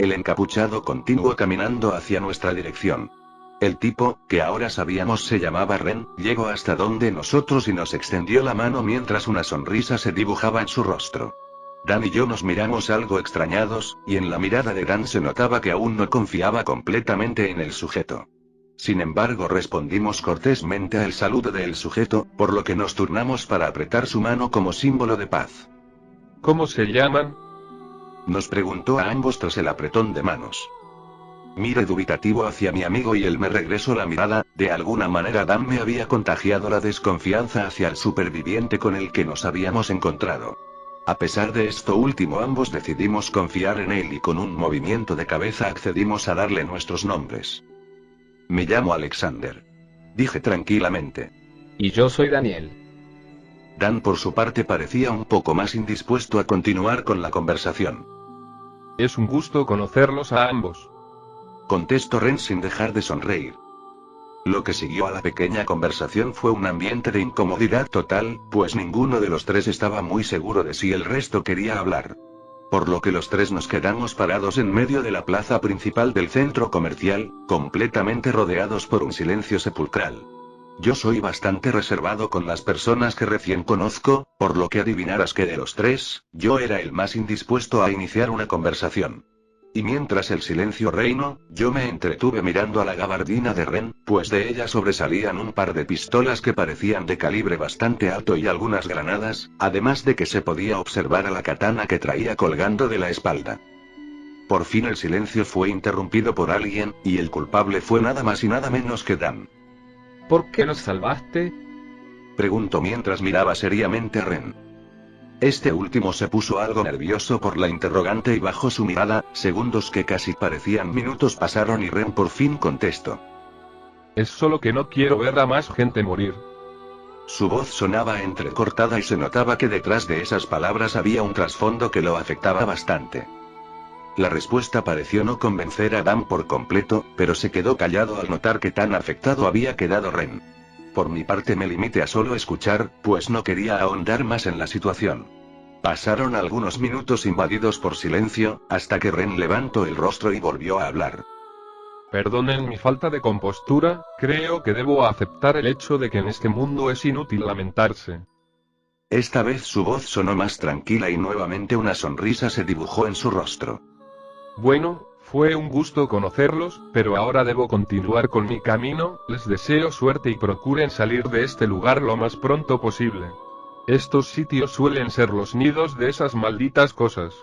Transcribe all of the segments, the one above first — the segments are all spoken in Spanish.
El encapuchado continuó caminando hacia nuestra dirección. El tipo, que ahora sabíamos se llamaba Ren, llegó hasta donde nosotros y nos extendió la mano mientras una sonrisa se dibujaba en su rostro. Dan y yo nos miramos algo extrañados, y en la mirada de Dan se notaba que aún no confiaba completamente en el sujeto. Sin embargo, respondimos cortésmente al saludo del sujeto, por lo que nos turnamos para apretar su mano como símbolo de paz. ¿Cómo se llaman? Nos preguntó a ambos tras el apretón de manos. Miré dubitativo hacia mi amigo y él me regresó la mirada. De alguna manera Dan me había contagiado la desconfianza hacia el superviviente con el que nos habíamos encontrado. A pesar de esto último, ambos decidimos confiar en él y con un movimiento de cabeza accedimos a darle nuestros nombres. Me llamo Alexander. Dije tranquilamente. Y yo soy Daniel. Dan por su parte parecía un poco más indispuesto a continuar con la conversación. Es un gusto conocerlos a ambos. Contestó Ren sin dejar de sonreír. Lo que siguió a la pequeña conversación fue un ambiente de incomodidad total, pues ninguno de los tres estaba muy seguro de si el resto quería hablar. Por lo que los tres nos quedamos parados en medio de la plaza principal del centro comercial, completamente rodeados por un silencio sepulcral. Yo soy bastante reservado con las personas que recién conozco, por lo que adivinarás que de los tres, yo era el más indispuesto a iniciar una conversación. Y mientras el silencio reinó, yo me entretuve mirando a la gabardina de Ren, pues de ella sobresalían un par de pistolas que parecían de calibre bastante alto y algunas granadas, además de que se podía observar a la katana que traía colgando de la espalda. Por fin el silencio fue interrumpido por alguien, y el culpable fue nada más y nada menos que Dan. ¿Por qué nos salvaste? Preguntó mientras miraba seriamente a Ren. Este último se puso algo nervioso por la interrogante y bajó su mirada. Segundos que casi parecían minutos pasaron y Ren por fin contestó. Es solo que no quiero ver a más gente morir. Su voz sonaba entrecortada y se notaba que detrás de esas palabras había un trasfondo que lo afectaba bastante. La respuesta pareció no convencer a Dan por completo, pero se quedó callado al notar que tan afectado había quedado Ren. Por mi parte me limité a solo escuchar, pues no quería ahondar más en la situación. Pasaron algunos minutos invadidos por silencio, hasta que Ren levantó el rostro y volvió a hablar. Perdonen mi falta de compostura, creo que debo aceptar el hecho de que en este mundo es inútil lamentarse. Esta vez su voz sonó más tranquila y nuevamente una sonrisa se dibujó en su rostro. Bueno, fue un gusto conocerlos, pero ahora debo continuar con mi camino. Les deseo suerte y procuren salir de este lugar lo más pronto posible. Estos sitios suelen ser los nidos de esas malditas cosas.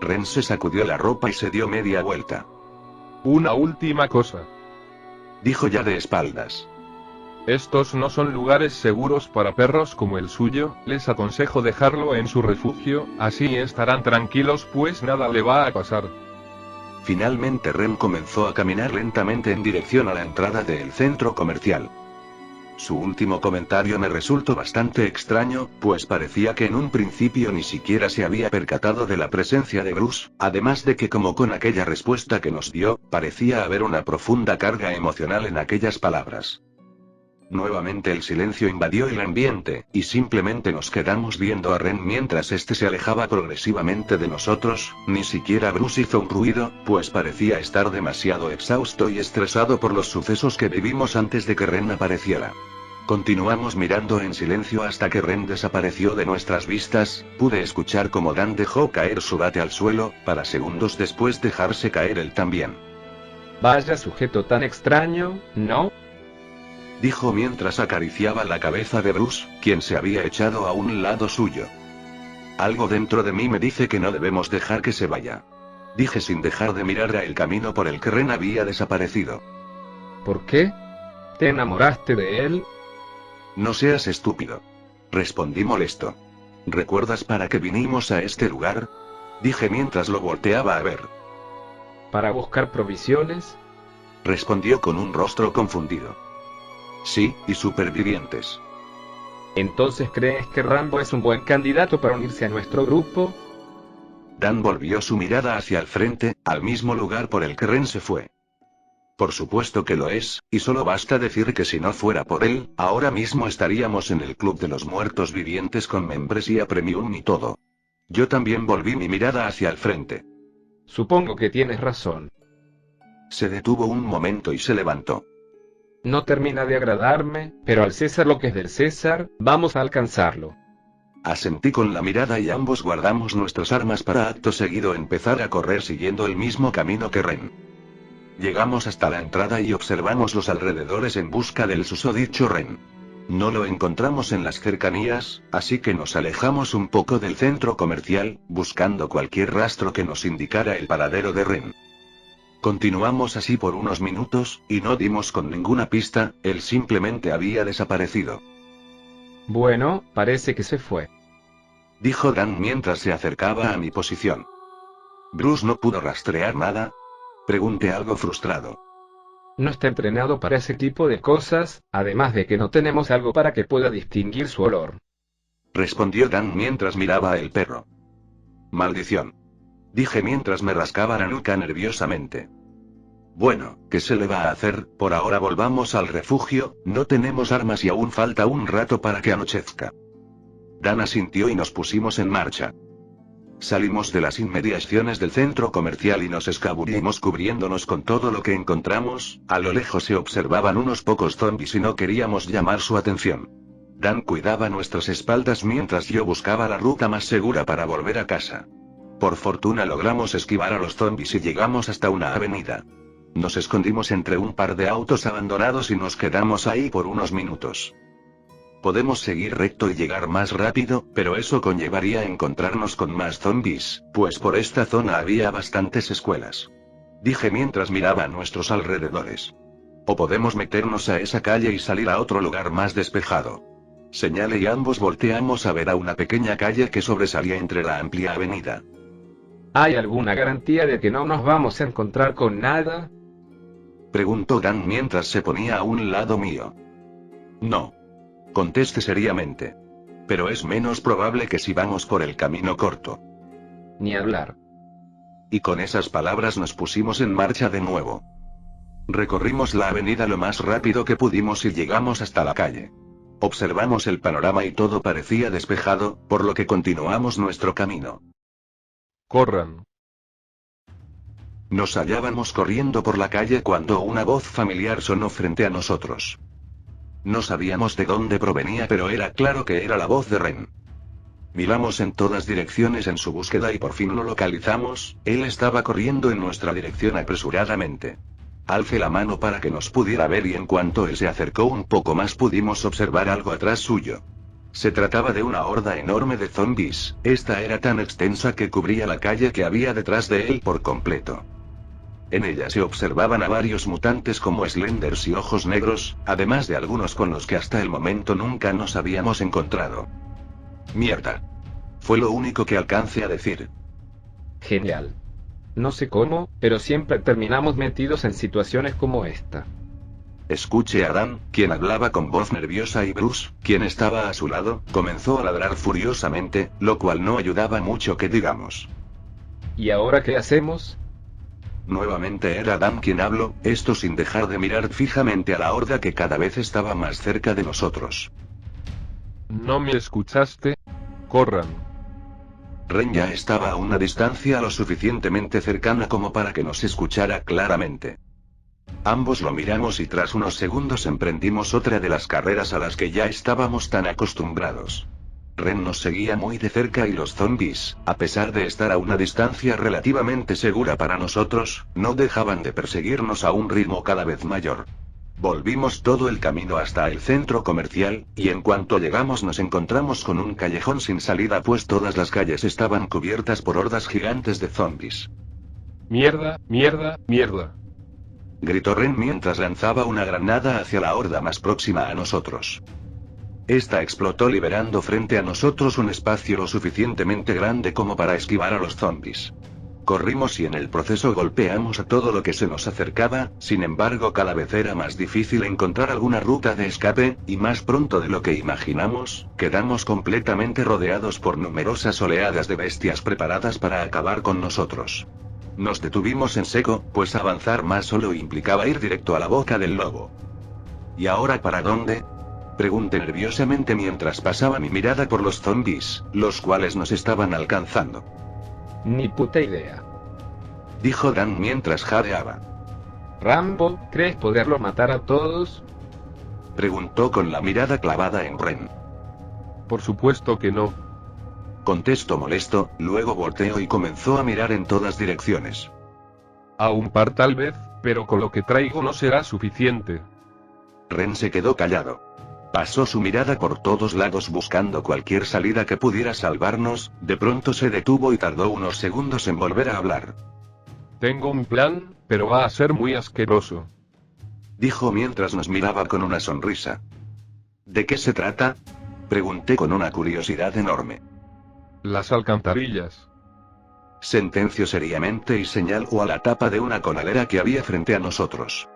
Ren se sacudió la ropa y se dio media vuelta. Una última cosa. Dijo ya de espaldas. Estos no son lugares seguros para perros como el suyo, les aconsejo dejarlo en su refugio, así estarán tranquilos pues nada le va a pasar. Finalmente Ren comenzó a caminar lentamente en dirección a la entrada del centro comercial. Su último comentario me resultó bastante extraño, pues parecía que en un principio ni siquiera se había percatado de la presencia de Bruce, además de que como con aquella respuesta que nos dio, parecía haber una profunda carga emocional en aquellas palabras. Nuevamente el silencio invadió el ambiente, y simplemente nos quedamos viendo a Ren mientras este se alejaba progresivamente de nosotros. Ni siquiera Bruce hizo un ruido, pues parecía estar demasiado exhausto y estresado por los sucesos que vivimos antes de que Ren apareciera. Continuamos mirando en silencio hasta que Ren desapareció de nuestras vistas. Pude escuchar cómo Dan dejó caer su bate al suelo, para segundos después dejarse caer él también. Vaya sujeto tan extraño, ¿no? Dijo mientras acariciaba la cabeza de Bruce, quien se había echado a un lado suyo. Algo dentro de mí me dice que no debemos dejar que se vaya. Dije sin dejar de mirar a el camino por el que Ren había desaparecido. ¿Por qué? ¿Te enamoraste de él? No seas estúpido. Respondí molesto. ¿Recuerdas para qué vinimos a este lugar? Dije mientras lo volteaba a ver. ¿Para buscar provisiones? Respondió con un rostro confundido. Sí, y supervivientes. ¿Entonces crees que Rambo es un buen candidato para unirse a nuestro grupo? Dan volvió su mirada hacia el frente, al mismo lugar por el que Ren se fue. Por supuesto que lo es, y solo basta decir que si no fuera por él, ahora mismo estaríamos en el Club de los Muertos Vivientes con membresía premium y todo. Yo también volví mi mirada hacia el frente. Supongo que tienes razón. Se detuvo un momento y se levantó. No termina de agradarme, pero al César lo que es del César, vamos a alcanzarlo. Asentí con la mirada y ambos guardamos nuestras armas para acto seguido empezar a correr siguiendo el mismo camino que Ren. Llegamos hasta la entrada y observamos los alrededores en busca del susodicho Ren. No lo encontramos en las cercanías, así que nos alejamos un poco del centro comercial, buscando cualquier rastro que nos indicara el paradero de Ren. Continuamos así por unos minutos, y no dimos con ninguna pista, él simplemente había desaparecido. Bueno, parece que se fue. Dijo Dan mientras se acercaba a mi posición. ¿Bruce no pudo rastrear nada? Pregunté algo frustrado. No está entrenado para ese tipo de cosas, además de que no tenemos algo para que pueda distinguir su olor. Respondió Dan mientras miraba al perro. Maldición. Dije mientras me rascaba la nuca nerviosamente. Bueno, ¿qué se le va a hacer? Por ahora volvamos al refugio, no tenemos armas y aún falta un rato para que anochezca. Dan asintió y nos pusimos en marcha. Salimos de las inmediaciones del centro comercial y nos escabullimos cubriéndonos con todo lo que encontramos. A lo lejos se observaban unos pocos zombies y no queríamos llamar su atención. Dan cuidaba nuestras espaldas mientras yo buscaba la ruta más segura para volver a casa. Por fortuna logramos esquivar a los zombies y llegamos hasta una avenida. Nos escondimos entre un par de autos abandonados y nos quedamos ahí por unos minutos. Podemos seguir recto y llegar más rápido, pero eso conllevaría encontrarnos con más zombies, pues por esta zona había bastantes escuelas. Dije mientras miraba a nuestros alrededores. O podemos meternos a esa calle y salir a otro lugar más despejado. Señalé y ambos volteamos a ver a una pequeña calle que sobresalía entre la amplia avenida. ¿Hay alguna garantía de que no nos vamos a encontrar con nada? Preguntó Dan mientras se ponía a un lado mío. No. Contesté seriamente. Pero es menos probable que si vamos por el camino corto. Ni hablar. Y con esas palabras nos pusimos en marcha de nuevo. Recorrimos la avenida lo más rápido que pudimos y llegamos hasta la calle. Observamos el panorama y todo parecía despejado, por lo que continuamos nuestro camino. Corran. Nos hallábamos corriendo por la calle cuando una voz familiar sonó frente a nosotros. No sabíamos de dónde provenía, pero era claro que era la voz de Ren. Miramos en todas direcciones en su búsqueda y por fin lo localizamos. Él estaba corriendo en nuestra dirección apresuradamente. Alcé la mano para que nos pudiera ver y en cuanto él se acercó un poco más pudimos observar algo atrás suyo. Se trataba de una horda enorme de zombies. Esta era tan extensa que cubría la calle que había detrás de él por completo. En ella se observaban a varios mutantes como Slenders y Ojos Negros, además de algunos con los que hasta el momento nunca nos habíamos encontrado. Mierda. Fue lo único que alcancé a decir. Genial. No sé cómo, pero siempre terminamos metidos en situaciones como esta. Escuché a Dan, quien hablaba con voz nerviosa y Bruce, quien estaba a su lado, comenzó a ladrar furiosamente, lo cual no ayudaba mucho que digamos. ¿Y ahora qué hacemos? Nuevamente era Dan quien habló, esto sin dejar de mirar fijamente a la horda que cada vez estaba más cerca de nosotros. ¿No me escuchaste? Corran. Ren ya estaba a una distancia lo suficientemente cercana como para que nos escuchara claramente. Ambos lo miramos y tras unos segundos emprendimos otra de las carreras a las que ya estábamos tan acostumbrados. Ren nos seguía muy de cerca y los zombies, a pesar de estar a una distancia relativamente segura para nosotros, no dejaban de perseguirnos a un ritmo cada vez mayor. Volvimos todo el camino hasta el centro comercial, y en cuanto llegamos nos encontramos con un callejón sin salida pues todas las calles estaban cubiertas por hordas gigantes de zombies. Mierda, mierda, mierda. Gritó Ren mientras lanzaba una granada hacia la horda más próxima a nosotros. Esta explotó liberando frente a nosotros un espacio lo suficientemente grande como para esquivar a los zombies. Corrimos y en el proceso golpeamos a todo lo que se nos acercaba, sin embargo cada vez era más difícil encontrar alguna ruta de escape, y más pronto de lo que imaginamos, quedamos completamente rodeados por numerosas oleadas de bestias preparadas para acabar con nosotros. Nos detuvimos en seco, pues avanzar más solo implicaba ir directo a la boca del lobo. ¿Y ahora para dónde? Pregunté nerviosamente mientras pasaba mi mirada por los zombies, los cuales nos estaban alcanzando. Ni puta idea. dijo Dan mientras jadeaba. Rambo, ¿crees poderlo matar a todos? Preguntó con la mirada clavada en Ren. Por supuesto que no. Contestó molesto, luego volteó y comenzó a mirar en todas direcciones. A un par tal vez, pero con lo que traigo no será suficiente. Ren se quedó callado. Pasó su mirada por todos lados buscando cualquier salida que pudiera salvarnos, de pronto se detuvo y tardó unos segundos en volver a hablar. Tengo un plan, pero va a ser muy asqueroso. Dijo mientras nos miraba con una sonrisa. ¿De qué se trata? Pregunté con una curiosidad enorme. Las alcantarillas. Sentenció seriamente y señaló a la tapa de una coladera que había frente a nosotros.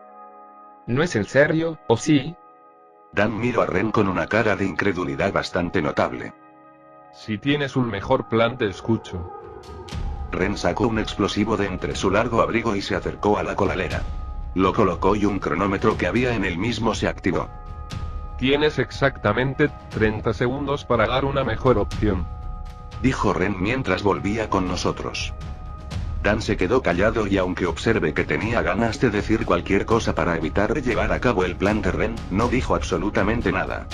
¿No es en serio, o sí? Dan miró a Ren con una cara de incredulidad bastante notable. Si tienes un mejor plan te escucho. Ren sacó un explosivo de entre su largo abrigo y se acercó a la coladera. Lo colocó y un cronómetro que había en el mismo se activó. Tienes exactamente 30 segundos para dar una mejor opción. Dijo Ren mientras volvía con nosotros. Dan se quedó callado y aunque observé que tenía ganas de decir cualquier cosa para evitar llevar a cabo el plan de Ren, no dijo absolutamente nada.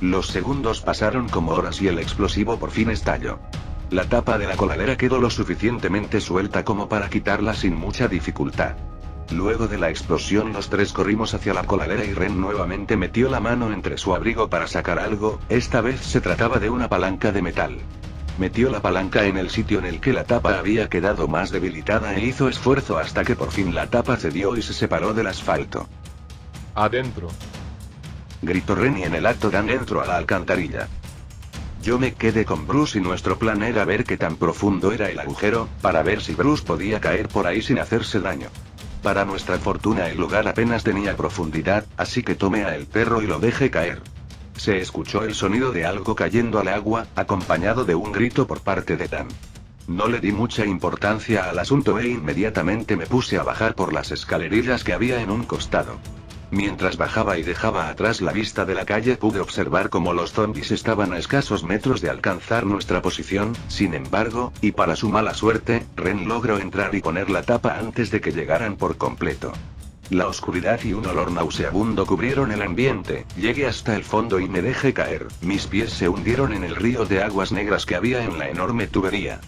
Los segundos pasaron como horas y el explosivo por fin estalló. La tapa de la coladera quedó lo suficientemente suelta como para quitarla sin mucha dificultad. Luego de la explosión los tres corrimos hacia la coladera y Ren nuevamente metió la mano entre su abrigo para sacar algo, esta vez se trataba de una palanca de metal. Metió la palanca en el sitio en el que la tapa había quedado más debilitada e hizo esfuerzo hasta que por fin la tapa cedió y se separó del asfalto. Adentro. Gritó Ren y en el acto Dan entró a la alcantarilla. Yo me quedé con Bruce y nuestro plan era ver qué tan profundo era el agujero, para ver si Bruce podía caer por ahí sin hacerse daño. Para nuestra fortuna el lugar apenas tenía profundidad, así que tomé a el perro y lo dejé caer. Se escuchó el sonido de algo cayendo al agua, acompañado de un grito por parte de Dan. No le di mucha importancia al asunto e inmediatamente me puse a bajar por las escalerillas que había en un costado. Mientras bajaba y dejaba atrás la vista de la calle pude observar cómo los zombies estaban a escasos metros de alcanzar nuestra posición, sin embargo, y para su mala suerte, Ren logró entrar y poner la tapa antes de que llegaran por completo. La oscuridad y un olor nauseabundo cubrieron el ambiente, llegué hasta el fondo y me dejé caer, mis pies se hundieron en el río de aguas negras que había en la enorme tubería.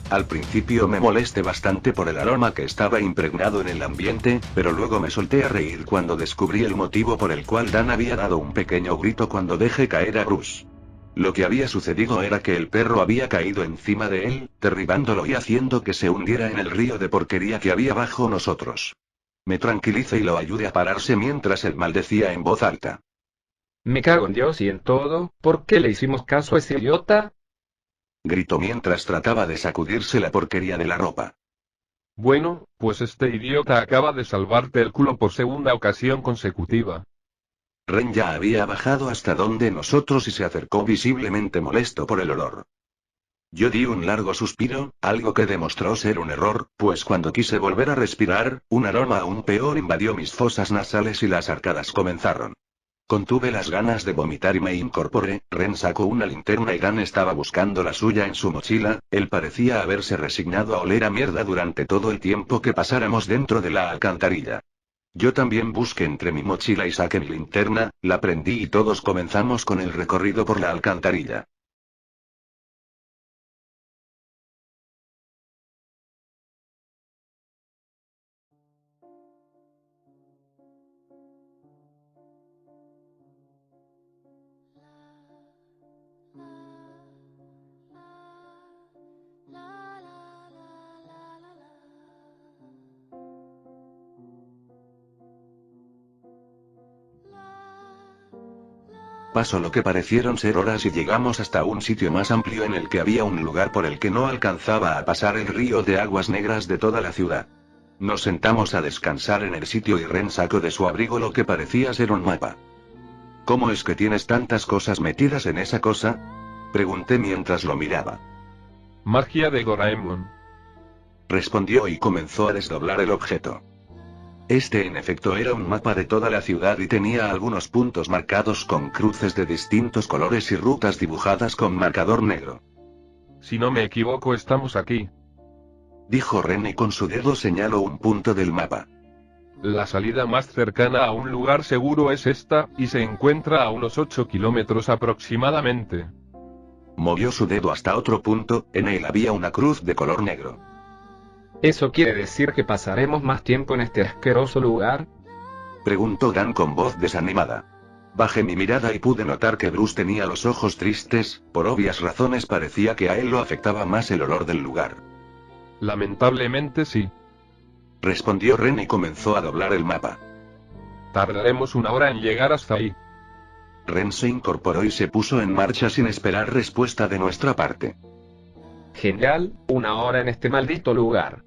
Al principio me molesté bastante por el aroma que estaba impregnado en el ambiente, pero luego me solté a reír cuando descubrí el motivo por el cual Dan había dado un pequeño grito cuando dejé caer a Bruce. Lo que había sucedido era que el perro había caído encima de él, derribándolo y haciendo que se hundiera en el río de porquería que había bajo nosotros. Me tranquilicé y lo ayudé a pararse mientras él maldecía en voz alta. Me cago en Dios y en todo, ¿por qué le hicimos caso a ese idiota? Gritó mientras trataba de sacudirse la porquería de la ropa. Bueno, pues este idiota acaba de salvarte el culo por segunda ocasión consecutiva. Ren ya había bajado hasta donde nosotros y se acercó visiblemente molesto por el olor. Yo di un largo suspiro, algo que demostró ser un error, pues cuando quise volver a respirar, un aroma aún peor invadió mis fosas nasales y las arcadas comenzaron. Contuve las ganas de vomitar y me incorporé. Ren sacó una linterna y Dan estaba buscando la suya en su mochila, él parecía haberse resignado a oler a mierda durante todo el tiempo que pasáramos dentro de la alcantarilla. Yo también busqué entre mi mochila y saqué mi linterna, la prendí y todos comenzamos con el recorrido por la alcantarilla. Pasó lo que parecieron ser horas y llegamos hasta un sitio más amplio en el que había un lugar por el que no alcanzaba a pasar el río de aguas negras de toda la ciudad. Nos sentamos a descansar en el sitio y Ren sacó de su abrigo lo que parecía ser un mapa. ¿Cómo es que tienes tantas cosas metidas en esa cosa? Pregunté mientras lo miraba. Magia de Doraemon. Respondió y comenzó a desdoblar el objeto. Este en efecto era un mapa de toda la ciudad y tenía algunos puntos marcados con cruces de distintos colores y rutas dibujadas con marcador negro. Si no me equivoco estamos aquí. dijo Ren y con su dedo señaló un punto del mapa. La salida más cercana a un lugar seguro es esta, y se encuentra a unos 8 kilómetros aproximadamente. Movió su dedo hasta otro punto, en él había una cruz de color negro. ¿Eso quiere decir que pasaremos más tiempo en este asqueroso lugar? Preguntó Dan con voz desanimada. Bajé mi mirada y pude notar que Bruce tenía los ojos tristes, por obvias razones parecía que a él lo afectaba más el olor del lugar. Lamentablemente sí. Respondió Ren y comenzó a doblar el mapa. Tardaremos 1 hora en llegar hasta ahí. Ren se incorporó y se puso en marcha sin esperar respuesta de nuestra parte. Genial, 1 hora en este maldito lugar.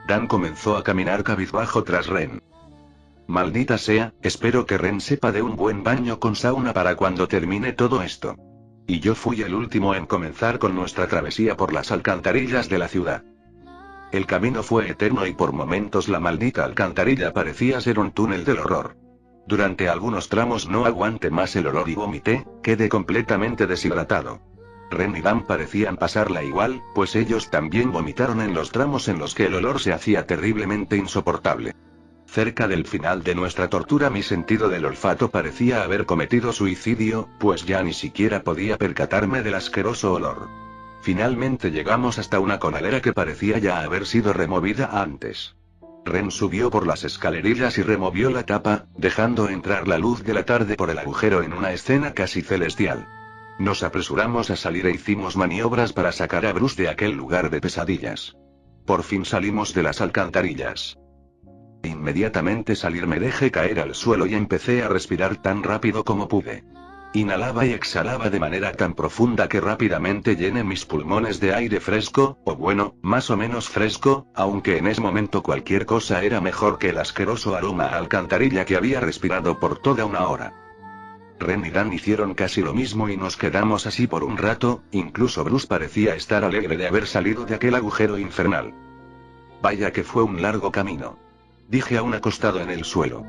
Dan comenzó a caminar cabizbajo tras Ren. Maldita sea, espero que Ren sepa de un buen baño con sauna para cuando termine todo esto. Y yo fui el último en comenzar con nuestra travesía por las alcantarillas de la ciudad. El camino fue eterno y por momentos la maldita alcantarilla parecía ser un túnel del horror. Durante algunos tramos no aguanté más el olor y vomité, quedé completamente deshidratado. Ren y Dan parecían pasarla igual, pues ellos también vomitaron en los tramos en los que el olor se hacía terriblemente insoportable. Cerca del final de nuestra tortura mi sentido del olfato parecía haber cometido suicidio, pues ya ni siquiera podía percatarme del asqueroso olor. Finalmente llegamos hasta una coladera que parecía ya haber sido removida antes. Ren subió por las escalerillas y removió la tapa, dejando entrar la luz de la tarde por el agujero en una escena casi celestial. Nos apresuramos a salir e hicimos maniobras para sacar a Bruce de aquel lugar de pesadillas. Por fin salimos de las alcantarillas. Inmediatamente salir me dejé caer al suelo y empecé a respirar tan rápido como pude. Inhalaba y exhalaba de manera tan profunda que rápidamente llené mis pulmones de aire fresco, o bueno, más o menos fresco, aunque en ese momento cualquier cosa era mejor que el asqueroso aroma a alcantarilla que había respirado por toda 1 hora. Ren y Dan hicieron casi lo mismo y nos quedamos así por un rato, incluso Bruce parecía estar alegre de haber salido de aquel agujero infernal. Vaya que fue un largo camino. Dije aún acostado en el suelo.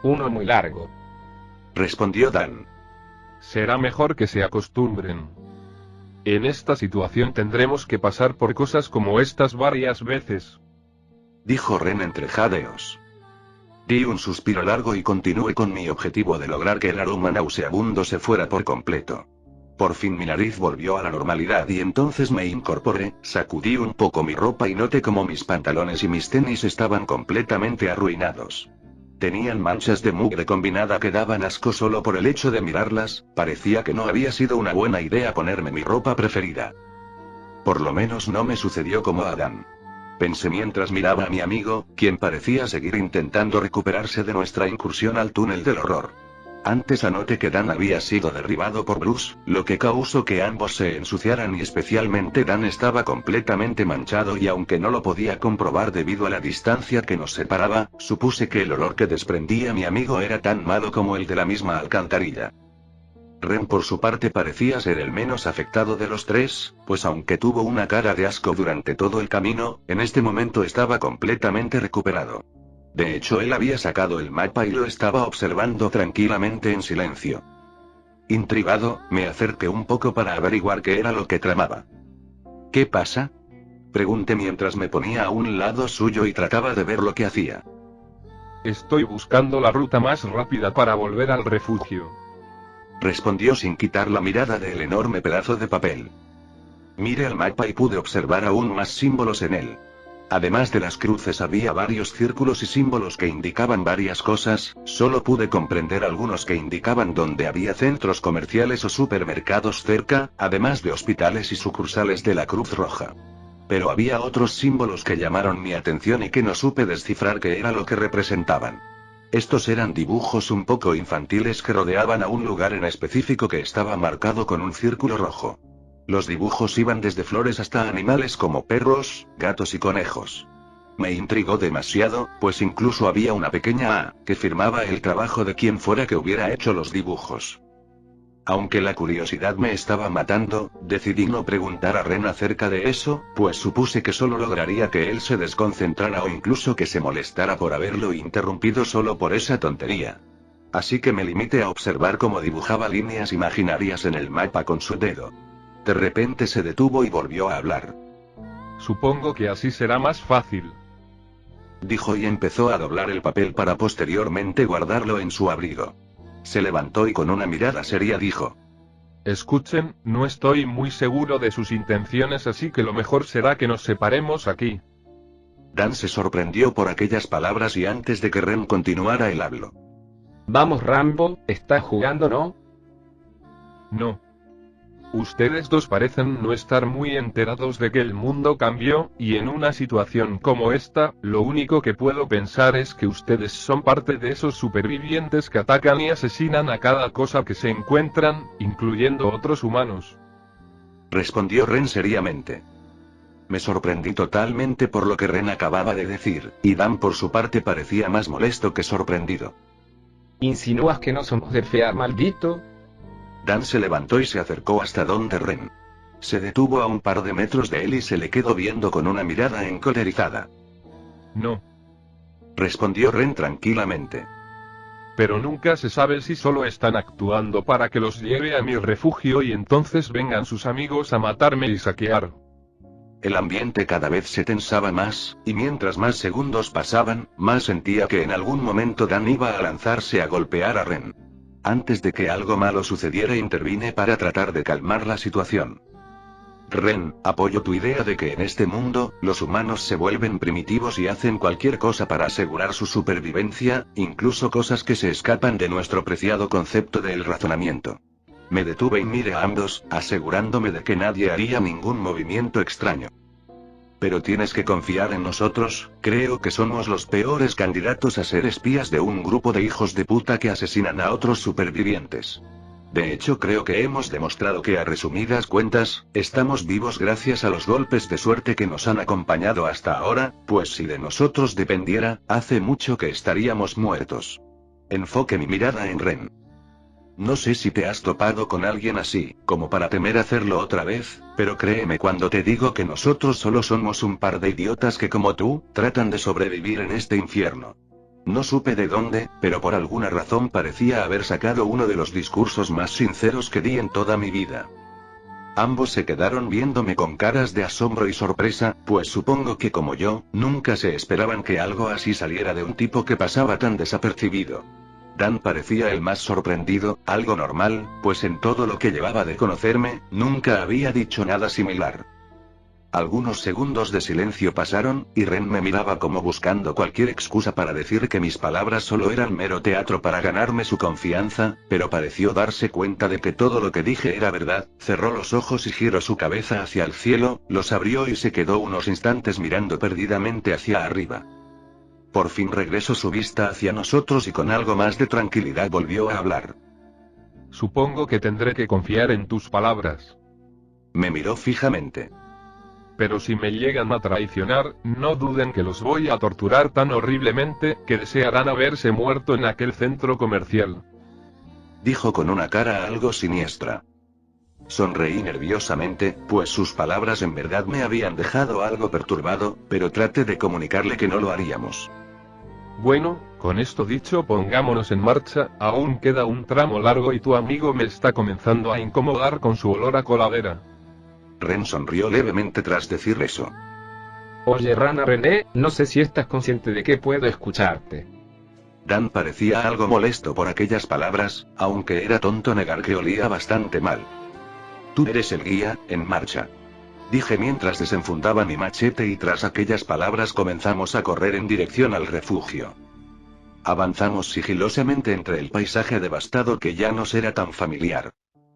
Uno muy largo. Respondió Dan. Será mejor que se acostumbren. En esta situación tendremos que pasar por cosas como estas varias veces. Dijo Ren entre jadeos. Di un suspiro largo y continué con mi objetivo de lograr que el aroma nauseabundo se fuera por completo. Por fin mi nariz volvió a la normalidad y entonces me incorporé, sacudí un poco mi ropa y noté como mis pantalones y mis tenis estaban completamente arruinados. Tenían manchas de mugre combinada que daban asco solo por el hecho de mirarlas, parecía que no había sido una buena idea ponerme mi ropa preferida. Por lo menos no me sucedió como a Dan. Pensé mientras miraba a mi amigo, quien parecía seguir intentando recuperarse de nuestra incursión al túnel del horror. Antes anoté que Dan había sido derribado por Bruce, lo que causó que ambos se ensuciaran y especialmente Dan estaba completamente manchado y aunque no lo podía comprobar debido a la distancia que nos separaba, supuse que el olor que desprendía mi amigo era tan malo como el de la misma alcantarilla. Ren por su parte parecía ser el menos afectado de los tres, pues aunque tuvo una cara de asco durante todo el camino, en este momento estaba completamente recuperado. De hecho él había sacado el mapa y lo estaba observando tranquilamente en silencio. Intrigado, me acerqué un poco para averiguar qué era lo que tramaba. ¿Qué pasa?, pregunté mientras me ponía a un lado suyo y trataba de ver lo que hacía. Estoy buscando la ruta más rápida para volver al refugio. Respondió sin quitar la mirada del enorme pedazo de papel. Miré el mapa y pude observar aún más símbolos en él. Además de las cruces había varios círculos y símbolos que indicaban varias cosas, solo pude comprender algunos que indicaban dónde había centros comerciales o supermercados cerca, además de hospitales y sucursales de la Cruz Roja. Pero había otros símbolos que llamaron mi atención y que no supe descifrar qué era lo que representaban. Estos eran dibujos un poco infantiles que rodeaban a un lugar en específico que estaba marcado con un círculo rojo. Los dibujos iban desde flores hasta animales como perros, gatos y conejos. Me intrigó demasiado, pues incluso había una pequeña A, que firmaba el trabajo de quien fuera que hubiera hecho los dibujos. Aunque la curiosidad me estaba matando, decidí no preguntar a Ren acerca de eso, pues supuse que solo lograría que él se desconcentrara o incluso que se molestara por haberlo interrumpido solo por esa tontería. Así que me limité a observar cómo dibujaba líneas imaginarias en el mapa con su dedo. De repente se detuvo y volvió a hablar. Supongo que así será más fácil. Dijo y empezó a doblar el papel para posteriormente guardarlo en su abrigo. Se levantó y con una mirada seria dijo: Escuchen, no estoy muy seguro de sus intenciones, así que lo mejor será que nos separemos aquí. Dan se sorprendió por aquellas palabras y antes de que Ren continuara el hablo. Vamos Rambo, ¿estás jugando no? No. Ustedes dos parecen no estar muy enterados de que el mundo cambió, y en una situación como esta, lo único que puedo pensar es que ustedes son parte de esos supervivientes que atacan y asesinan a cada cosa que se encuentran, incluyendo otros humanos. Respondió Ren seriamente. Me sorprendí totalmente por lo que Ren acababa de decir, y Dan por su parte parecía más molesto que sorprendido. ¿Insinúas que no somos de fiar, maldito? Dan se levantó y se acercó hasta donde Ren. Se detuvo a un par de metros de él y se le quedó viendo con una mirada encolerizada. No. Respondió Ren tranquilamente. Pero nunca se sabe si solo están actuando para que los lleve a mi refugio y entonces vengan sus amigos a matarme y saquear. El ambiente cada vez se tensaba más, y mientras más segundos pasaban, más sentía que en algún momento Dan iba a lanzarse a golpear a Ren. Antes de que algo malo sucediera intervine para tratar de calmar la situación. Ren, apoyo tu idea de que en este mundo, los humanos se vuelven primitivos y hacen cualquier cosa para asegurar su supervivencia, incluso cosas que se escapan de nuestro preciado concepto del razonamiento. Me detuve y miré a ambos, asegurándome de que nadie haría ningún movimiento extraño. Pero tienes que confiar en nosotros, creo que somos los peores candidatos a ser espías de un grupo de hijos de puta que asesinan a otros supervivientes. De hecho creo que hemos demostrado que a resumidas cuentas, estamos vivos gracias a los golpes de suerte que nos han acompañado hasta ahora, pues si de nosotros dependiera, hace mucho que estaríamos muertos. Enfoqué mi mirada en Ren. No sé si te has topado con alguien así, como para temer hacerlo otra vez, pero créeme cuando te digo que nosotros solo somos un par de idiotas que como tú, tratan de sobrevivir en este infierno. No supe de dónde, pero por alguna razón parecía haber sacado uno de los discursos más sinceros que di en toda mi vida. Ambos se quedaron viéndome con caras de asombro y sorpresa, pues supongo que como yo, nunca se esperaban que algo así saliera de un tipo que pasaba tan desapercibido. Dan parecía el más sorprendido, algo normal, pues en todo lo que llevaba de conocerme, nunca había dicho nada similar. Algunos segundos de silencio pasaron, y Ren me miraba como buscando cualquier excusa para decir que mis palabras solo eran mero teatro para ganarme su confianza, pero pareció darse cuenta de que todo lo que dije era verdad, cerró los ojos y giró su cabeza hacia el cielo, los abrió y se quedó unos instantes mirando perdidamente hacia arriba. Por fin regresó su vista hacia nosotros y con algo más de tranquilidad volvió a hablar. Supongo que tendré que confiar en tus palabras. Me miró fijamente. Pero si me llegan a traicionar, no duden que los voy a torturar tan horriblemente, que desearán haberse muerto en aquel centro comercial. Dijo con una cara algo siniestra. Sonreí nerviosamente, pues sus palabras en verdad me habían dejado algo perturbado, pero traté de comunicarle que no lo haríamos. Bueno, con esto dicho pongámonos en marcha, aún queda un tramo largo y tu amigo me está comenzando a incomodar con su olor a coladera. Ren sonrió levemente tras decir eso. Oye Rana René, no sé si estás consciente de que puedo escucharte. Dan parecía algo molesto por aquellas palabras, aunque era tonto negar que olía bastante mal. Tú eres el guía, en marcha. Dije mientras desenfundaba mi machete y tras aquellas palabras comenzamos a correr en dirección al refugio. Avanzamos sigilosamente entre el paisaje devastado que ya nos era tan familiar.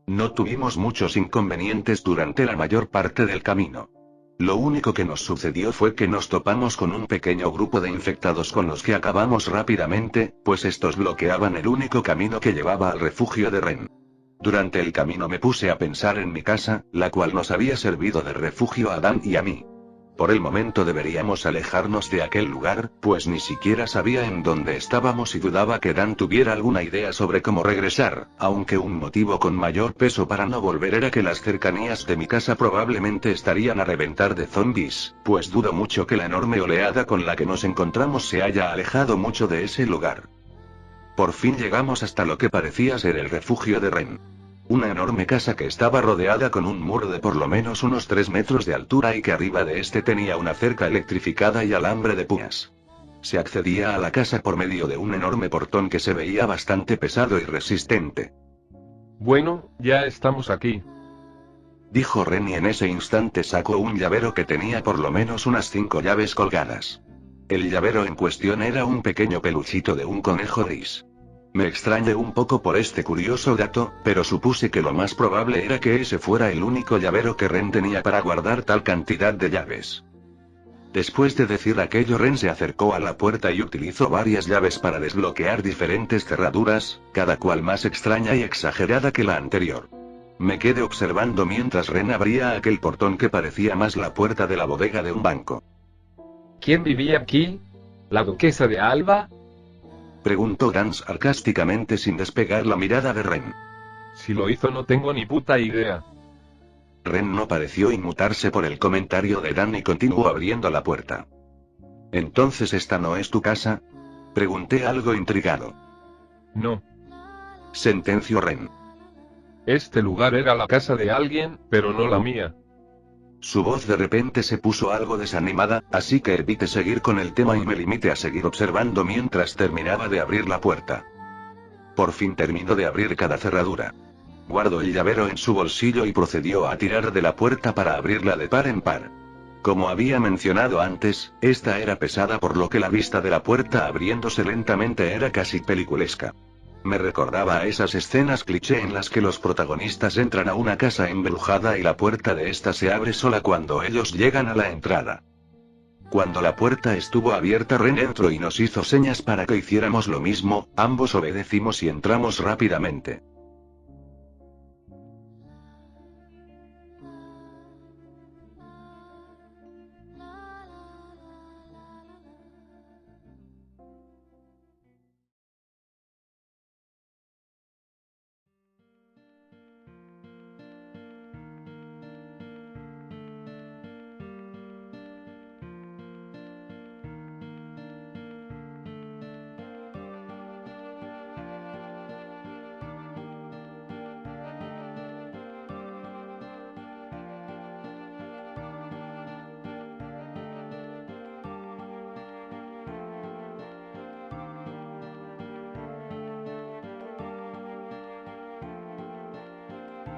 No tuvimos muchos inconvenientes durante la mayor parte del camino. Lo único que nos sucedió fue que nos topamos con un pequeño grupo de infectados con los que acabamos rápidamente, pues estos bloqueaban el único camino que llevaba al refugio de Ren. Durante el camino me puse a pensar en mi casa, la cual nos había servido de refugio a Dan y a mí. Por el momento deberíamos alejarnos de aquel lugar, pues ni siquiera sabía en dónde estábamos y dudaba que Dan tuviera alguna idea sobre cómo regresar, aunque un motivo con mayor peso para no volver era que las cercanías de mi casa probablemente estarían a reventar de zombies, pues dudo mucho que la enorme oleada con la que nos encontramos se haya alejado mucho de ese lugar. Por fin llegamos hasta lo que parecía ser el refugio de Ren. Una enorme casa que estaba rodeada con un muro de por lo menos unos 3 metros de altura y que arriba de este tenía una cerca electrificada y alambre de púas. Se accedía a la casa por medio de un enorme portón que se veía bastante pesado y resistente. Bueno, ya estamos aquí. Dijo Ren y en ese instante sacó un llavero que tenía por lo menos unas 5 llaves colgadas. El llavero en cuestión era un pequeño peluchito de un conejo gris. Me extrañé un poco por este curioso dato, pero supuse que lo más probable era que ese fuera el único llavero que Ren tenía para guardar tal cantidad de llaves. Después de decir aquello, Ren se acercó a la puerta y utilizó varias llaves para desbloquear diferentes cerraduras, cada cual más extraña y exagerada que la anterior. Me quedé observando mientras Ren abría aquel portón que parecía más la puerta de la bodega de un banco. ¿Quién vivía aquí? ¿La duquesa de Alba? Preguntó Dan sarcásticamente sin despegar la mirada de Ren. Si lo hizo no tengo ni puta idea. Ren no pareció inmutarse por el comentario de Dan y continuó abriendo la puerta. ¿Entonces esta no es tu casa? Pregunté algo intrigado. No. Sentenció Ren. Este lugar era la casa de alguien, pero no la mía. Su voz de repente se puso algo desanimada, así que evité seguir con el tema y me limité a seguir observando mientras terminaba de abrir la puerta. Por fin terminó de abrir cada cerradura. Guardó el llavero en su bolsillo y procedió a tirar de la puerta para abrirla de par en par. Como había mencionado antes, esta era pesada por lo que la vista de la puerta abriéndose lentamente era casi peliculesca. Me recordaba a esas escenas cliché en las que los protagonistas entran a una casa embrujada y la puerta de esta se abre sola cuando ellos llegan a la entrada. Cuando la puerta estuvo abierta, Ren entró y nos hizo señas para que hiciéramos lo mismo, ambos obedecimos y entramos rápidamente.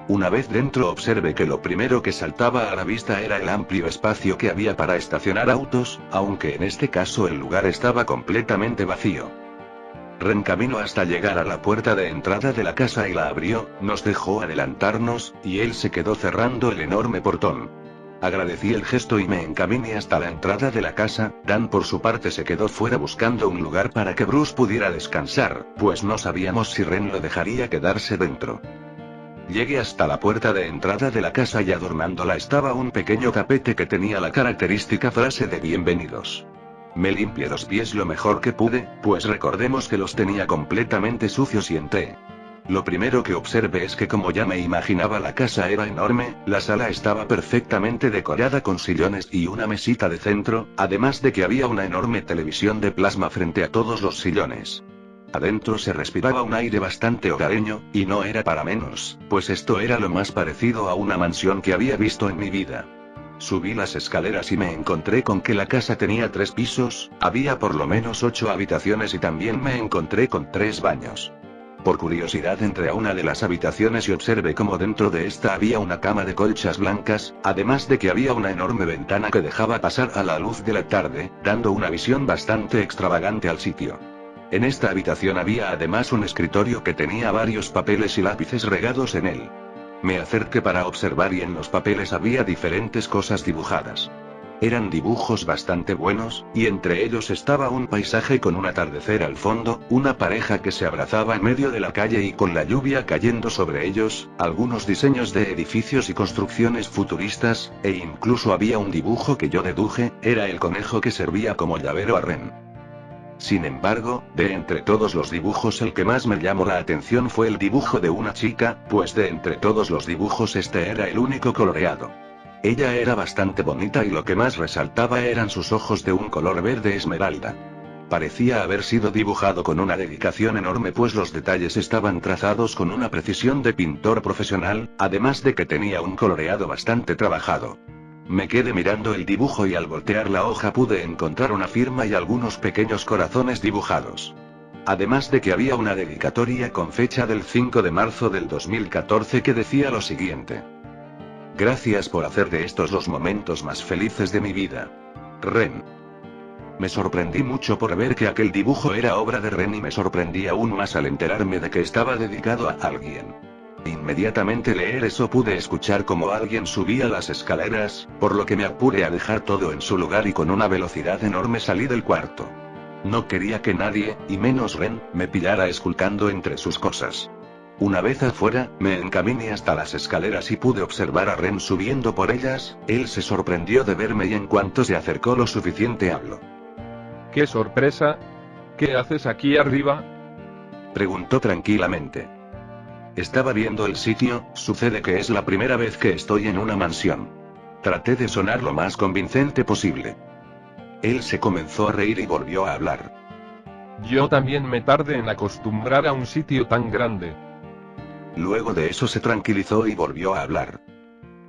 Una vez dentro observé que lo primero que saltaba a la vista era el amplio espacio que había para estacionar autos, aunque en este caso el lugar estaba completamente vacío. Ren caminó hasta llegar a la puerta de entrada de la casa y la abrió, nos dejó adelantarnos, y él se quedó cerrando el enorme portón. Agradecí el gesto y me encaminé hasta la entrada de la casa. Dan por su parte se quedó fuera buscando un lugar para que Bruce pudiera descansar, pues no sabíamos si Ren lo dejaría quedarse dentro. Llegué hasta la puerta de entrada de la casa y adornándola estaba un pequeño tapete que tenía la característica frase de bienvenidos. Me limpié los pies lo mejor que pude, pues recordemos que los tenía completamente sucios y entré. Lo primero que observé es que, como ya me imaginaba, la casa era enorme, la sala estaba perfectamente decorada con sillones y una mesita de centro, además de que había una enorme televisión de plasma frente a todos los sillones. Adentro se respiraba un aire bastante hogareño, y no era para menos, pues esto era lo más parecido a una mansión que había visto en mi vida. Subí las escaleras y me encontré con que la casa tenía 3 pisos, había por lo menos 8 habitaciones y también me encontré con 3 baños. Por curiosidad entré a una de las habitaciones y observé cómo dentro de esta había una cama de colchas blancas, además de que había una enorme ventana que dejaba pasar a la luz de la tarde, dando una visión bastante extravagante al sitio. En esta habitación había además un escritorio que tenía varios papeles y lápices regados en él. Me acerqué para observar y en los papeles había diferentes cosas dibujadas. Eran dibujos bastante buenos, y entre ellos estaba un paisaje con un atardecer al fondo, una pareja que se abrazaba en medio de la calle y con la lluvia cayendo sobre ellos, algunos diseños de edificios y construcciones futuristas, e incluso había un dibujo que yo deduje, era el conejo que servía como llavero a Ren. Sin embargo, de entre todos los dibujos el que más me llamó la atención fue el dibujo de una chica, pues de entre todos los dibujos este era el único coloreado. Ella era bastante bonita y lo que más resaltaba eran sus ojos de un color verde esmeralda. Parecía haber sido dibujado con una dedicación enorme, pues los detalles estaban trazados con una precisión de pintor profesional, además de que tenía un coloreado bastante trabajado. Me quedé mirando el dibujo y al voltear la hoja pude encontrar una firma y algunos pequeños corazones dibujados. Además de que había una dedicatoria con fecha del 5 de marzo del 2014 que decía lo siguiente: gracias por hacer de estos los momentos más felices de mi vida. Ren. Me sorprendí mucho por ver que aquel dibujo era obra de Ren y me sorprendí aún más al enterarme de que estaba dedicado a alguien. Inmediatamente leer eso pude escuchar cómo alguien subía las escaleras, por lo que me apuré a dejar todo en su lugar y con una velocidad enorme salí del cuarto. No quería que nadie, y menos Ren, me pillara esculcando entre sus cosas. Una vez afuera, me encaminé hasta las escaleras y pude observar a Ren subiendo por ellas. Él se sorprendió de verme y en cuanto se acercó lo suficiente habló. ¡Qué sorpresa! ¿Qué haces aquí arriba? Preguntó tranquilamente. Estaba viendo el sitio, sucede que es la primera vez que estoy en una mansión. Traté de sonar lo más convincente posible. Él se comenzó a reír y volvió a hablar. Yo también me tardé en acostumbrar a un sitio tan grande. Luego de eso se tranquilizó y volvió a hablar.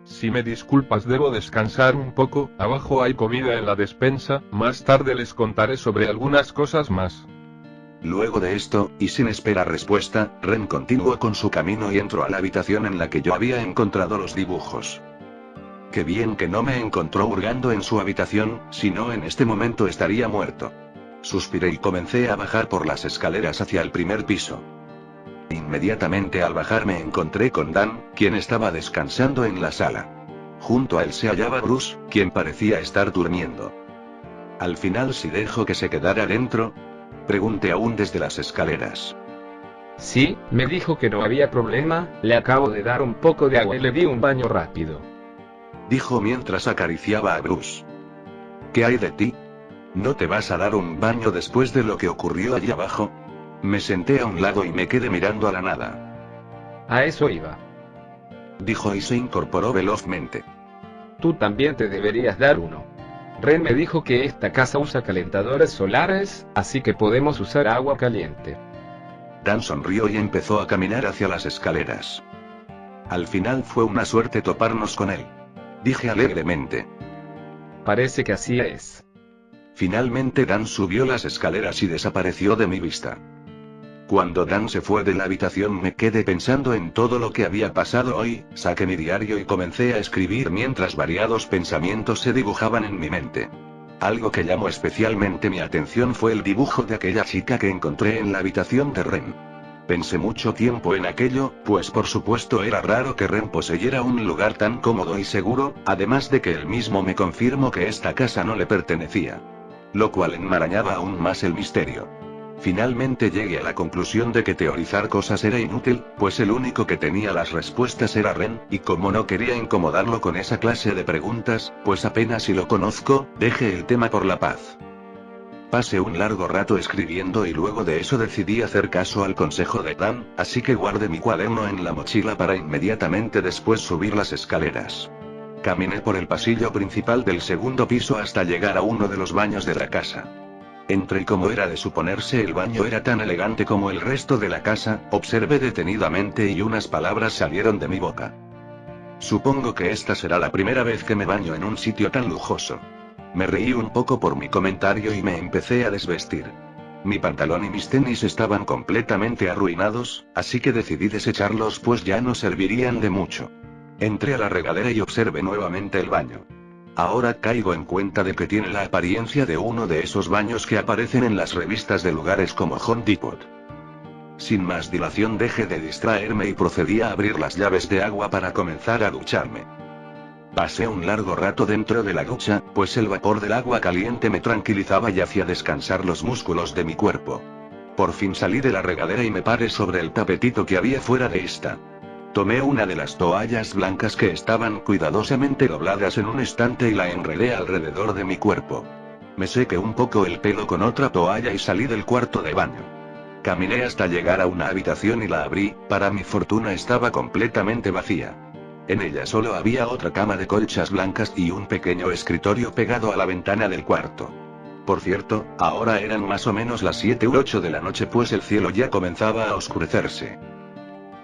Si me disculpas, debo descansar un poco. Abajo hay comida en la despensa, más tarde les contaré sobre algunas cosas más. Luego de esto, y sin esperar respuesta, Ren continuó con su camino y entró a la habitación en la que yo había encontrado los dibujos. Qué bien que no me encontró hurgando en su habitación, si no en este momento estaría muerto. Suspiré y comencé a bajar por las escaleras hacia el primer piso. Inmediatamente al bajar me encontré con Dan, quien estaba descansando en la sala. Junto a él se hallaba Bruce, quien parecía estar durmiendo. Al final, ¿si dejo que se quedara dentro? Pregunté aún desde las escaleras. Sí, me dijo que no había problema, le acabo de dar un poco de agua y le di un baño rápido. Dijo mientras acariciaba a Bruce. ¿Qué hay de ti? ¿No te vas a dar un baño después de lo que ocurrió allí abajo? Me senté a un lado y me quedé mirando a la nada. A eso iba. Dijo y se incorporó velozmente. Tú también te deberías dar uno. Ren me dijo que esta casa usa calentadores solares, así que podemos usar agua caliente. Dan sonrió y empezó a caminar hacia las escaleras. Al final fue una suerte toparnos con él. Dije alegremente. Parece que así es. Finalmente Dan subió las escaleras y desapareció de mi vista. Cuando Dan se fue de la habitación me quedé pensando en todo lo que había pasado hoy. Saqué mi diario y comencé a escribir mientras variados pensamientos se dibujaban en mi mente. Algo que llamó especialmente mi atención fue el dibujo de aquella chica que encontré en la habitación de Ren. Pensé mucho tiempo en aquello, pues por supuesto era raro que Ren poseyera un lugar tan cómodo y seguro, además de que él mismo me confirmó que esta casa no le pertenecía. Lo cual enmarañaba aún más el misterio. Finalmente llegué a la conclusión de que teorizar cosas era inútil, pues el único que tenía las respuestas era Ren, y como no quería incomodarlo con esa clase de preguntas, pues apenas si lo conozco, dejé el tema por la paz. Pasé un largo rato escribiendo y luego de eso decidí hacer caso al consejo de Dan, así que guardé mi cuaderno en la mochila para inmediatamente después subir las escaleras. Caminé por el pasillo principal del segundo piso hasta llegar a uno de los baños de la casa. Entré y como era de suponerse el baño era tan elegante como el resto de la casa, observé detenidamente y unas palabras salieron de mi boca. Supongo que esta será la primera vez que me baño en un sitio tan lujoso. Me reí un poco por mi comentario y me empecé a desvestir. Mi pantalón y mis tenis estaban completamente arruinados, así que decidí desecharlos pues ya no servirían de mucho. Entré a la regadera y observé nuevamente el baño. Ahora caigo en cuenta de que tiene la apariencia de uno de esos baños que aparecen en las revistas de lugares como Home Depot. Sin más dilación dejé de distraerme y procedí a abrir las llaves de agua para comenzar a ducharme. Pasé un largo rato dentro de la ducha, pues el vapor del agua caliente me tranquilizaba y hacía descansar los músculos de mi cuerpo. Por fin salí de la regadera y me paré sobre el tapetito que había fuera de esta. Tomé una de las toallas blancas que estaban cuidadosamente dobladas en un estante y la enredé alrededor de mi cuerpo. Me sequé un poco el pelo con otra toalla y salí del cuarto de baño. Caminé hasta llegar a una habitación y la abrí, para mi fortuna estaba completamente vacía. En ella solo había otra cama de colchas blancas y un pequeño escritorio pegado a la ventana del cuarto. Por cierto, ahora eran más o menos las 7 u 8 de la noche pues el cielo ya comenzaba a oscurecerse.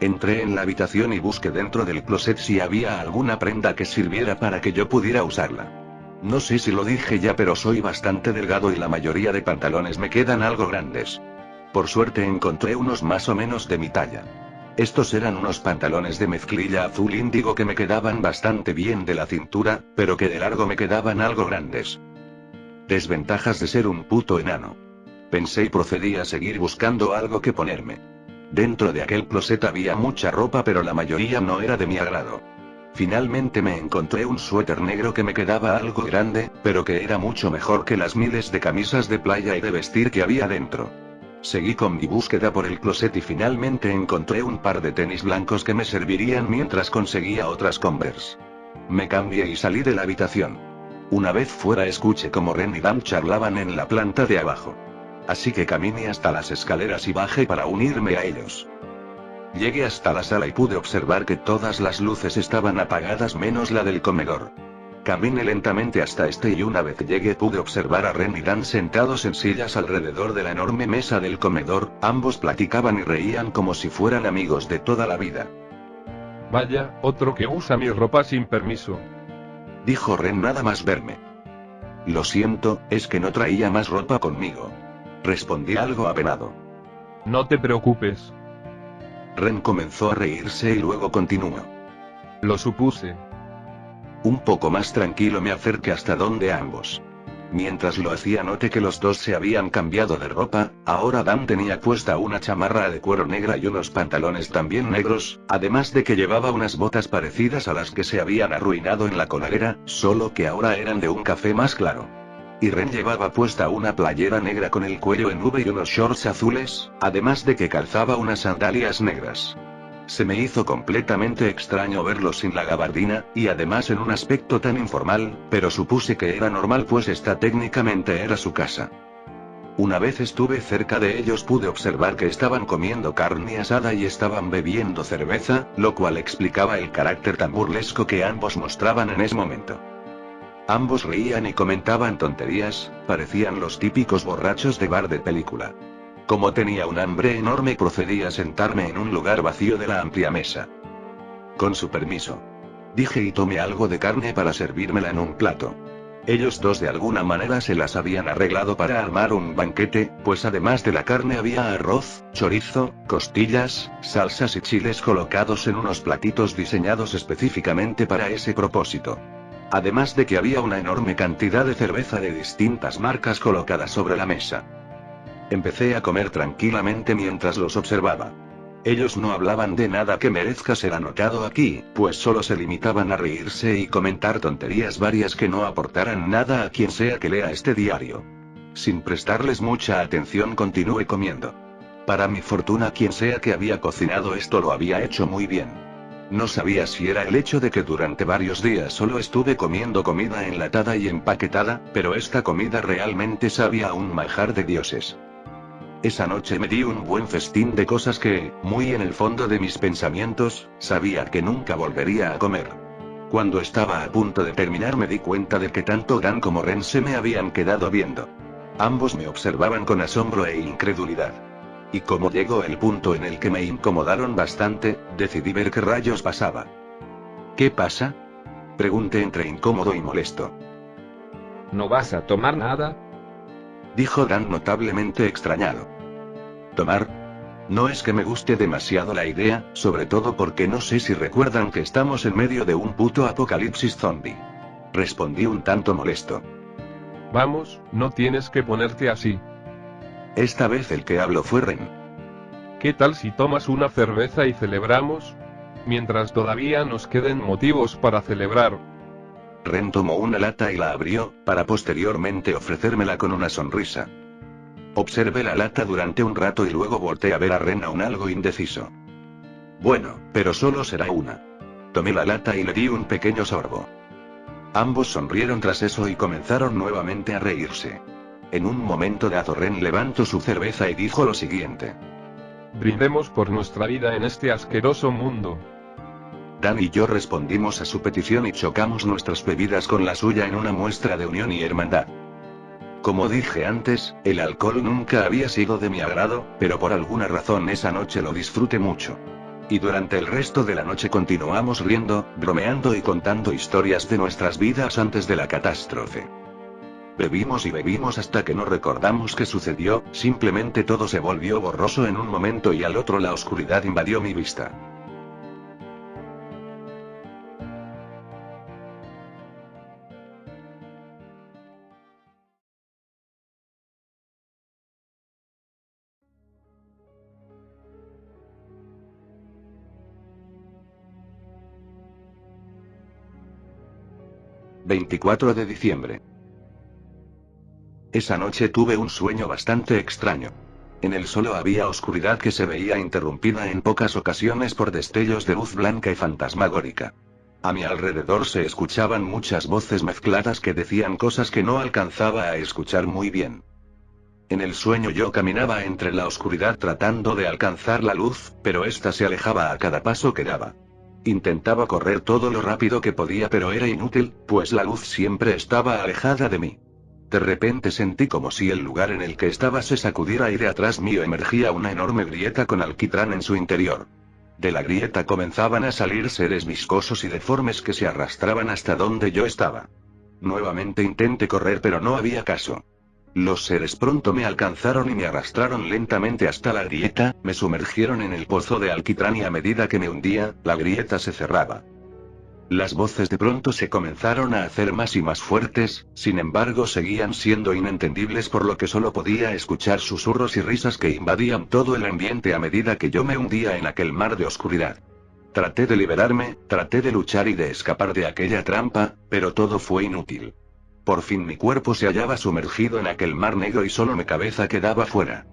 Entré en la habitación y busqué dentro del closet si había alguna prenda que sirviera para que yo pudiera usarla. No sé si lo dije ya pero soy bastante delgado y la mayoría de pantalones me quedan algo grandes. Por suerte encontré unos más o menos de mi talla. Estos eran unos pantalones de mezclilla azul índigo que me quedaban bastante bien de la cintura, pero que de largo me quedaban algo grandes. Desventajas de ser un puto enano. Pensé y procedí a seguir buscando algo que ponerme. Dentro de aquel closet había mucha ropa pero la mayoría no era de mi agrado. Finalmente me encontré un suéter negro que me quedaba algo grande, pero que era mucho mejor que las miles de camisas de playa y de vestir que había dentro. Seguí con mi búsqueda por el closet y finalmente encontré un par de tenis blancos que me servirían mientras conseguía otras Converse. Me cambié y salí de la habitación. Una vez fuera escuché como Ren y Dan charlaban en la planta de abajo. Así que caminé hasta las escaleras y bajé para unirme a ellos. Llegué hasta la sala y pude observar que todas las luces estaban apagadas menos la del comedor. Caminé lentamente hasta este y una vez llegué pude observar a Ren y Dan sentados en sillas alrededor de la enorme mesa del comedor, ambos platicaban y reían como si fueran amigos de toda la vida. Vaya, otro que usa mi ropa sin permiso. Dijo Ren nada más verme. Lo siento, es que no traía más ropa conmigo. Respondí algo apenado. No te preocupes. Ren comenzó a reírse y luego continuó. Lo supuse. Un poco más tranquilo me acerqué hasta donde ambos. Mientras lo hacía noté que los dos se habían cambiado de ropa, ahora Dan tenía puesta una chamarra de cuero negra y unos pantalones también negros, además de que llevaba unas botas parecidas a las que se habían arruinado en la coladera, solo que ahora eran de un café más claro. Y Ren llevaba puesta una playera negra con el cuello en V y unos shorts azules, además de que calzaba unas sandalias negras. Se me hizo completamente extraño verlos sin la gabardina, y además en un aspecto tan informal, pero supuse que era normal pues esta técnicamente era su casa. Una vez estuve cerca de ellos pude observar que estaban comiendo carne asada y estaban bebiendo cerveza, lo cual explicaba el carácter tan burlesco que ambos mostraban en ese momento. Ambos reían y comentaban tonterías, parecían los típicos borrachos de bar de película. Como tenía un hambre enorme procedí a sentarme en un lugar vacío de la amplia mesa. Con su permiso. Dije y tomé algo de carne para servírmela en un plato. Ellos dos de alguna manera se las habían arreglado para armar un banquete, pues además de la carne había arroz, chorizo, costillas, salsas y chiles colocados en unos platitos diseñados específicamente para ese propósito. Además de que había una enorme cantidad de cerveza de distintas marcas colocada sobre la mesa. Empecé a comer tranquilamente mientras los observaba. Ellos no hablaban de nada que merezca ser anotado aquí, pues solo se limitaban a reírse y comentar tonterías varias que no aportaran nada a quien sea que lea este diario. Sin prestarles mucha atención continué comiendo. Para mi fortuna quien sea que había cocinado esto lo había hecho muy bien. No sabía si era el hecho de que durante varios días solo estuve comiendo comida enlatada y empaquetada, pero esta comida realmente sabía a un manjar de dioses. Esa noche me di un buen festín de cosas que, muy en el fondo de mis pensamientos, sabía que nunca volvería a comer. Cuando estaba a punto de terminar me di cuenta de que tanto Dan como Ren se me habían quedado viendo. Ambos me observaban con asombro e incredulidad. Y como llegó el punto en el que me incomodaron bastante, decidí ver qué rayos pasaba. ¿Qué pasa? Pregunté entre incómodo y molesto. ¿No vas a tomar nada? Dijo Dan notablemente extrañado. ¿Tomar? No es que me guste demasiado la idea, sobre todo porque no sé si recuerdan que estamos en medio de un puto apocalipsis zombie. Respondí un tanto molesto. Vamos, no tienes que ponerte así. Esta vez el que habló fue Ren. ¿Qué tal si tomas una cerveza y celebramos? Mientras todavía nos queden motivos para celebrar. Ren tomó una lata y la abrió, para posteriormente ofrecérmela con una sonrisa. Observé la lata durante un rato y luego volteé a ver a Ren aún algo indeciso. Bueno, pero solo será una. Tomé la lata y le di un pequeño sorbo. Ambos sonrieron tras eso y comenzaron nuevamente a reírse. En un momento dado Ren levantó su cerveza y dijo lo siguiente. Brindemos por nuestra vida en este asqueroso mundo. Dan y yo respondimos a su petición y chocamos nuestras bebidas con la suya en una muestra de unión y hermandad. Como dije antes, el alcohol nunca había sido de mi agrado, pero por alguna razón esa noche lo disfruté mucho. Y durante el resto de la noche continuamos riendo, bromeando y contando historias de nuestras vidas antes de la catástrofe. Bebimos y bebimos hasta que no recordamos qué sucedió, simplemente todo se volvió borroso en un momento y al otro la oscuridad invadió mi vista. ...24 de diciembre... Esa noche tuve un sueño bastante extraño. En él solo había oscuridad que se veía interrumpida en pocas ocasiones por destellos de luz blanca y fantasmagórica. A mi alrededor se escuchaban muchas voces mezcladas que decían cosas que no alcanzaba a escuchar muy bien. En el sueño yo caminaba entre la oscuridad tratando de alcanzar la luz, pero ésta se alejaba a cada paso que daba. Intentaba correr todo lo rápido que podía, pero era inútil, pues la luz siempre estaba alejada de mí. De repente sentí como si el lugar en el que estaba se sacudiera y de atrás mío emergía una enorme grieta con alquitrán en su interior. De la grieta comenzaban a salir seres viscosos y deformes que se arrastraban hasta donde yo estaba. Nuevamente intenté correr, pero no había caso. Los seres pronto me alcanzaron y me arrastraron lentamente hasta la grieta, me sumergieron en el pozo de alquitrán y a medida que me hundía, la grieta se cerraba. Las voces de pronto se comenzaron a hacer más y más fuertes, sin embargo seguían siendo inentendibles por lo que solo podía escuchar susurros y risas que invadían todo el ambiente a medida que yo me hundía en aquel mar de oscuridad. Traté de liberarme, traté de luchar y de escapar de aquella trampa, pero todo fue inútil. Por fin mi cuerpo se hallaba sumergido en aquel mar negro y solo mi cabeza quedaba fuera.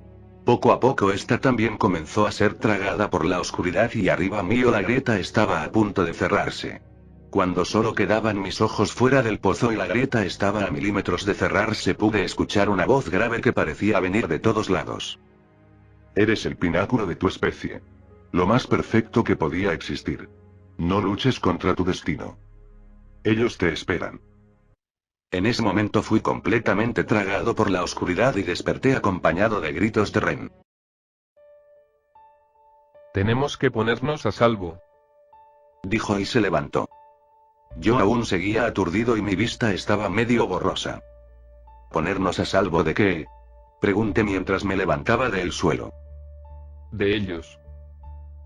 Poco a poco esta también comenzó a ser tragada por la oscuridad y arriba mío la grieta estaba a punto de cerrarse. Cuando solo quedaban mis ojos fuera del pozo y la grieta estaba a milímetros de cerrarse, pude escuchar una voz grave que parecía venir de todos lados. Eres el pináculo de tu especie. Lo más perfecto que podía existir. No luches contra tu destino. Ellos te esperan. En ese momento fui completamente tragado por la oscuridad y desperté acompañado de gritos de Ren. Tenemos que ponernos a salvo, dijo y se levantó. Yo aún seguía aturdido y mi vista estaba medio borrosa. ¿Ponernos a salvo de qué? Pregunté mientras me levantaba del suelo. De ellos.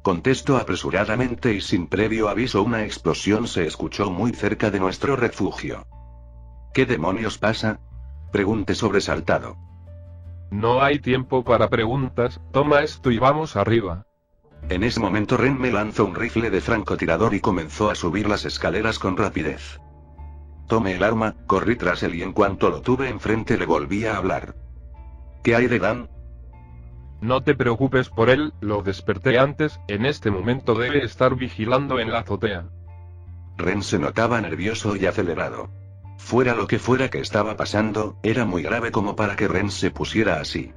Contestó apresuradamente y sin previo aviso. Una explosión se escuchó muy cerca de nuestro refugio. ¿Qué demonios pasa? Pregunté sobresaltado. No hay tiempo para preguntas, toma esto y vamos arriba. En ese momento Ren me lanzó un rifle de francotirador y comenzó a subir las escaleras con rapidez. Tomé el arma, corrí tras él y en cuanto lo tuve enfrente le volví a hablar. ¿Qué hay de Dan? No te preocupes por él, lo desperté antes, en este momento debe estar vigilando en la azotea. Ren se notaba nervioso y acelerado. Fuera lo que fuera que estaba pasando, era muy grave como para que Ren se pusiera así.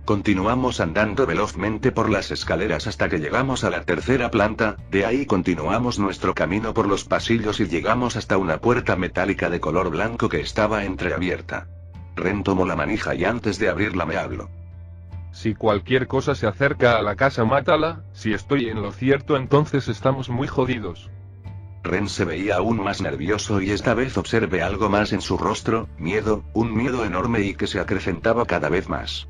Continuamos andando velozmente por las escaleras hasta que llegamos a la tercera planta, de ahí continuamos nuestro camino por los pasillos y llegamos hasta una puerta metálica de color blanco que estaba entreabierta. Ren tomó la manija y antes de abrirla me habló. Si cualquier cosa se acerca a la casa, mátala, si estoy en lo cierto entonces estamos muy jodidos. Ren se veía aún más nervioso y esta vez observé algo más en su rostro, miedo, un miedo enorme y que se acrecentaba cada vez más.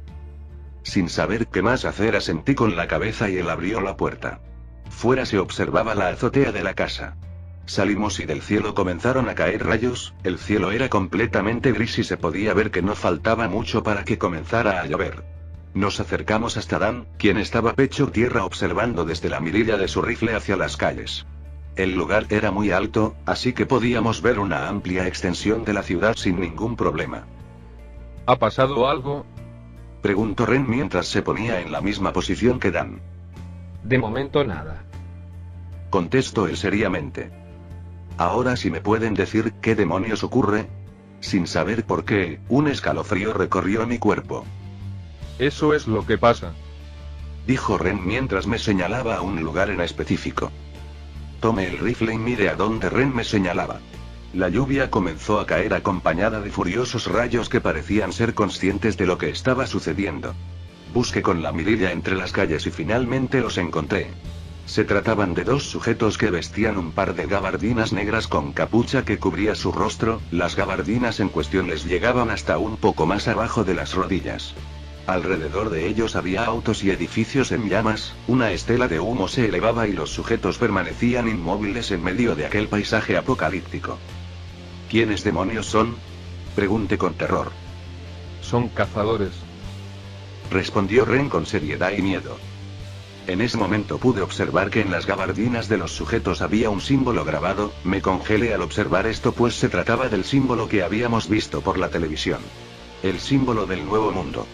Sin saber qué más hacer asentí con la cabeza y él abrió la puerta. Fuera se observaba la azotea de la casa. Salimos y del cielo comenzaron a caer rayos, el cielo era completamente gris y se podía ver que no faltaba mucho para que comenzara a llover. Nos acercamos hasta Dan, quien estaba pecho tierra observando desde la mirilla de su rifle hacia las calles. El lugar era muy alto, así que podíamos ver una amplia extensión de la ciudad sin ningún problema. ¿Ha pasado algo? Preguntó Ren mientras se ponía en la misma posición que Dan. De momento nada. Contestó él seriamente. Ahora sí me pueden decir qué demonios ocurre. Sin saber por qué, un escalofrío recorrió mi cuerpo. Eso es lo que pasa, dijo Ren mientras me señalaba a un lugar en específico. Tomé el rifle y miré a donde Ren me señalaba. La lluvia comenzó a caer acompañada de furiosos rayos que parecían ser conscientes de lo que estaba sucediendo. Busqué con la mirilla entre las calles y finalmente los encontré. Se trataban de dos sujetos que vestían un par de gabardinas negras con capucha que cubría su rostro. Las gabardinas en cuestión les llegaban hasta un poco más abajo de las rodillas. Alrededor de ellos había autos y edificios en llamas, una estela de humo se elevaba y los sujetos permanecían inmóviles en medio de aquel paisaje apocalíptico. ¿Quiénes demonios son? Pregunté con terror. Son cazadores. Respondió Ren con seriedad y miedo. En ese momento pude observar que en las gabardinas de los sujetos había un símbolo grabado. Me congelé al observar esto, pues se trataba del símbolo que habíamos visto por la televisión. El símbolo del Nuevo Mundo.